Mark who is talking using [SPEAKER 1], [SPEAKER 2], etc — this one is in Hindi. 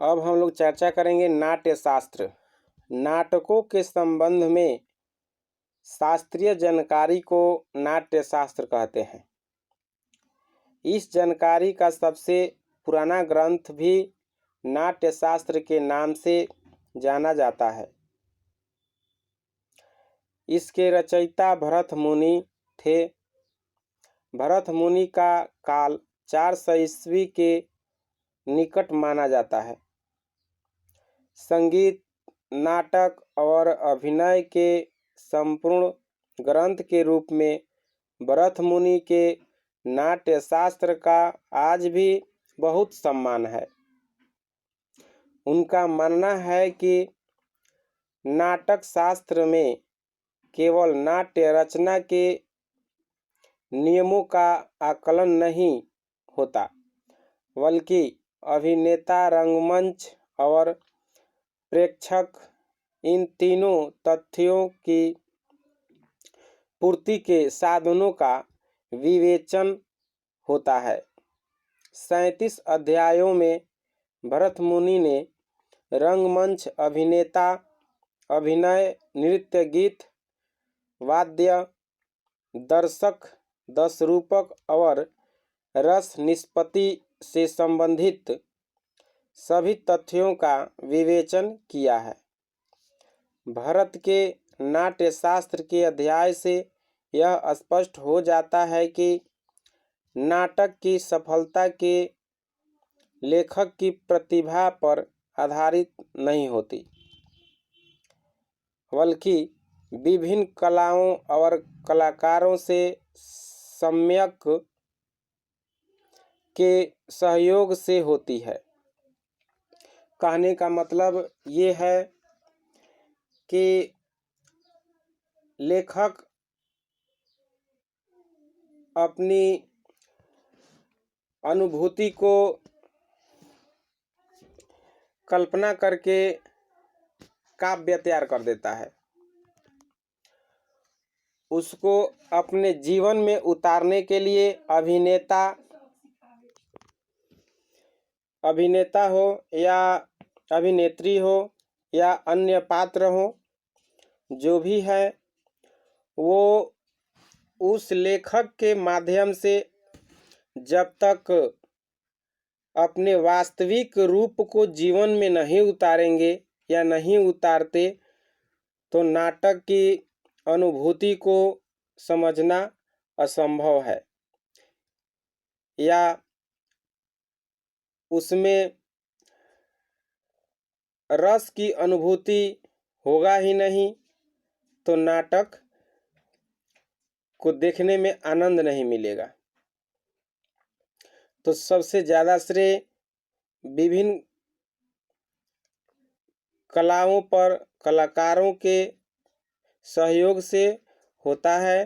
[SPEAKER 1] अब हम लोग चर्चा करेंगे नाट्य शास्त्र। नाटकों के संबंध में शास्त्रीय जानकारी को नाट्य शास्त्र कहते हैं। इस जानकारी का सबसे पुराना ग्रंथ भी नाट्य शास्त्र के नाम से जाना जाता है। इसके रचयिता भरत मुनि थे। भरत मुनि का काल 400 ईस्वी के निकट माना जाता है। संगीत, नाटक और अभिनय के संपूर्ण ग्रंथ के रूप में भरत मुनि के नाट्य शास्त्र का आज भी बहुत सम्मान है। उनका मानना है कि नाटक शास्त्र में केवल नाट्य रचना के नियमों का आकलन नहीं होता, बल्कि अभिनेता, रंगमंच और प्रेक्षक इन तीनों तथ्यों की पूर्ति के साधनों का विवेचन होता है। 37 अध्यायों में भरत मुनि ने रंगमंच, अभिनेता, अभिनय, नृत्य, गीत, वाद्य, दर्शक, दशरूपक और रस निष्पत्ति से संबंधित सभी तथ्यों का विवेचन किया है। भरत के नाट्य शास्त्र के अध्याय से यह स्पष्ट हो जाता है कि नाटक की सफलता के लेखक की प्रतिभा पर आधारित नहीं होती, बल्कि विभिन्न कलाओं और कलाकारों से सम्यक के सहयोग से होती है। कहने का मतलब ये है कि लेखक अपनी अनुभूति को कल्पना करके काव्य तैयार कर देता है, उसको अपने जीवन में उतारने के लिए अभिनेता हो या अभिनेत्री हो या अन्य पात्र हो, जो भी है वो उस लेखक के माध्यम से जब तक अपने वास्तविक रूप को जीवन में नहीं उतारेंगे या नहीं उतारते, तो नाटक की अनुभूति को समझना असंभव है या उसमें रस की अनुभूति होगा ही नहीं, तो नाटक को देखने में आनंद नहीं मिलेगा। तो सबसे ज़्यादा श्रेय विभिन्न कलाओं पर कलाकारों के सहयोग से होता है।